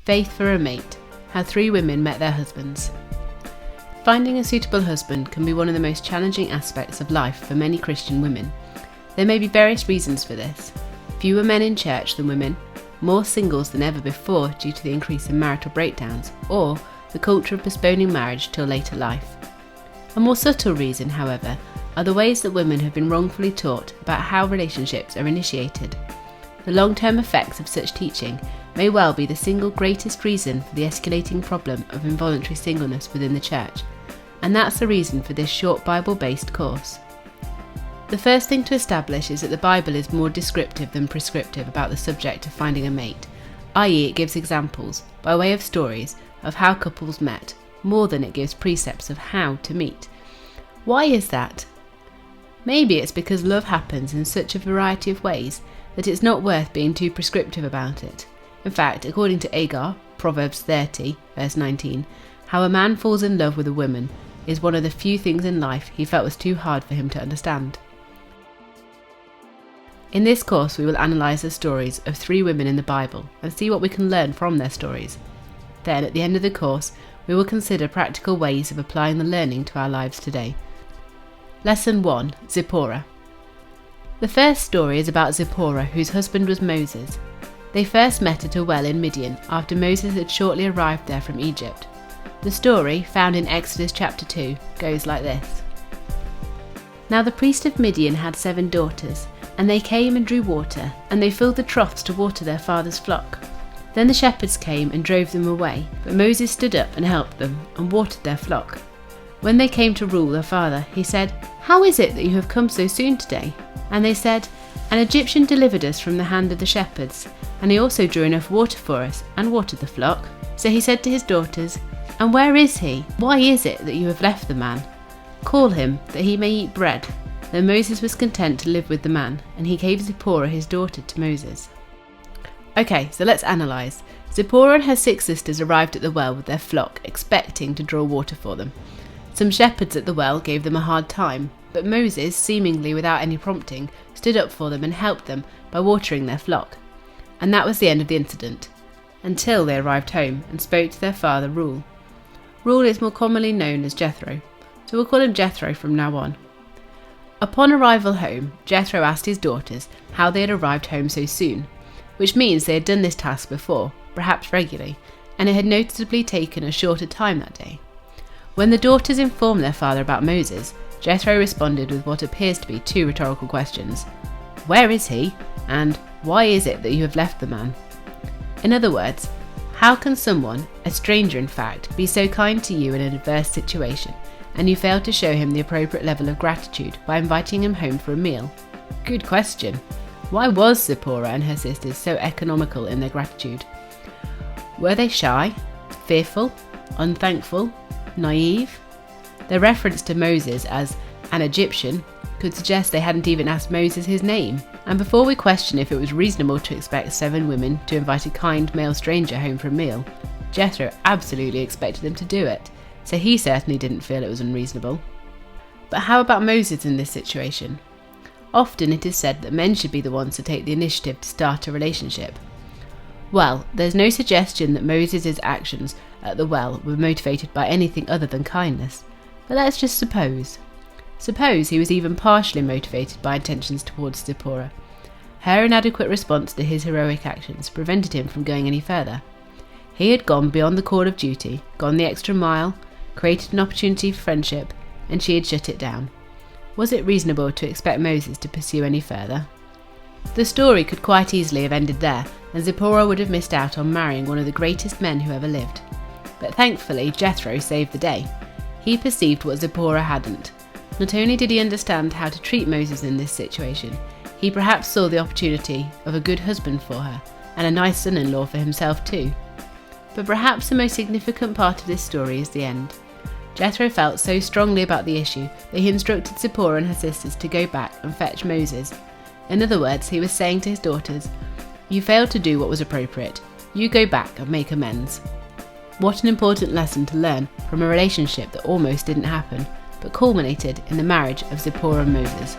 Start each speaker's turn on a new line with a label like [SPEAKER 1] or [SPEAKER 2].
[SPEAKER 1] Faith for a Mate, How 3 Women Met Their Husbands. Finding a suitable husband can be one of the most challenging aspects of life for many Christian women. There may be various reasons for this. Fewer men in church than women, more singles than ever before due to the increase in marital breakdowns, or the culture of postponing marriage till later life. A more subtle reason, however, are the ways that women have been wrongfully taught about how relationships are initiated. The long-term effects of such teaching may well be the single greatest reason for the escalating problem of involuntary singleness within the church, and that's the reason for this short Bible-based course. The first thing to establish is that the Bible is more descriptive than prescriptive about the subject of finding a mate, i.e. it gives examples, by way of stories, of how couples met, more than it gives precepts of how to meet. Why is that? Maybe it's because love happens in such a variety of ways that it's not worth being too prescriptive about it. In fact, according to Agar, Proverbs 30, verse 19, how a man falls in love with a woman is one of the few things in life he felt was too hard for him to understand. In this course we will analyse the stories of 3 women in the Bible and see what we can learn from their stories. Then, at the end of the course, we will consider practical ways of applying the learning to our lives today. Lesson 1. Zipporah. The first story is about Zipporah, whose husband was Moses. They first met at a well in Midian after Moses had shortly arrived there from Egypt. The story, found in Exodus chapter 2, goes like this. Now the priest of Midian had 7 daughters, and they came and drew water, and they filled the troughs to water their father's flock. Then the shepherds came and drove them away, but Moses stood up and helped them, and watered their flock. When they came to rule their father, he said, "How is it that you have come so soon today?" And they said, "An Egyptian delivered us from the hand of the shepherds, and he also drew enough water for us, and watered the flock." So he said to his daughters, "And where is he? Why is it that you have left the man? Call him, that he may eat bread." Then Moses was content to live with the man, and he gave Zipporah his daughter to Moses. Okay, so let's analyse. Zipporah and her 6 sisters arrived at the well with their flock, expecting to draw water for them. Some shepherds at the well gave them a hard time, but Moses, seemingly without any prompting, stood up for them and helped them by watering their flock. And that was the end of the incident, until they arrived home and spoke to their father Reuel. Reuel is more commonly known as Jethro, so we'll call him Jethro from now on. Upon arrival home, Jethro asked his daughters how they had arrived home so soon, which means they had done this task before, perhaps regularly, and it had noticeably taken a shorter time that day. When the daughters informed their father about Moses, Jethro responded with what appears to be 2 rhetorical questions. Where is he? And why is it that you have left the man? In other words, how can someone, a stranger in fact, be so kind to you in an adverse situation, and you fail to show him the appropriate level of gratitude by inviting him home for a meal? Good question. Why was Zipporah and her sisters so economical in their gratitude? Were they shy, fearful, unthankful, naive? Their reference to Moses as an Egyptian could suggest they hadn't even asked Moses his name. And before we question if it was reasonable to expect 7 women to invite a kind male stranger home for a meal, Jethro absolutely expected them to do it, so he certainly didn't feel it was unreasonable. But how about Moses in this situation? Often it is said that men should be the ones to take the initiative to start a relationship. Well, there's no suggestion that Moses' actions at the well were motivated by anything other than kindness, but let's just suppose. Suppose he was even partially motivated by intentions towards Zipporah. Her inadequate response to his heroic actions prevented him from going any further. He had gone beyond the call of duty, gone the extra mile, created an opportunity for friendship, and she had shut it down. Was it reasonable to expect Moses to pursue any further? The story could quite easily have ended there, and Zipporah would have missed out on marrying one of the greatest men who ever lived. But thankfully, Jethro saved the day. He perceived what Zipporah hadn't. Not only did he understand how to treat Moses in this situation, he perhaps saw the opportunity of a good husband for her, and a nice son-in-law for himself too. But perhaps the most significant part of this story is the end. Jethro felt so strongly about the issue that he instructed Zipporah and her sisters to go back and fetch Moses. In other words, he was saying to his daughters, "You failed to do what was appropriate. You go back and make amends." What an important lesson to learn from a relationship that almost didn't happen, but culminated in the marriage of Zipporah and Moses.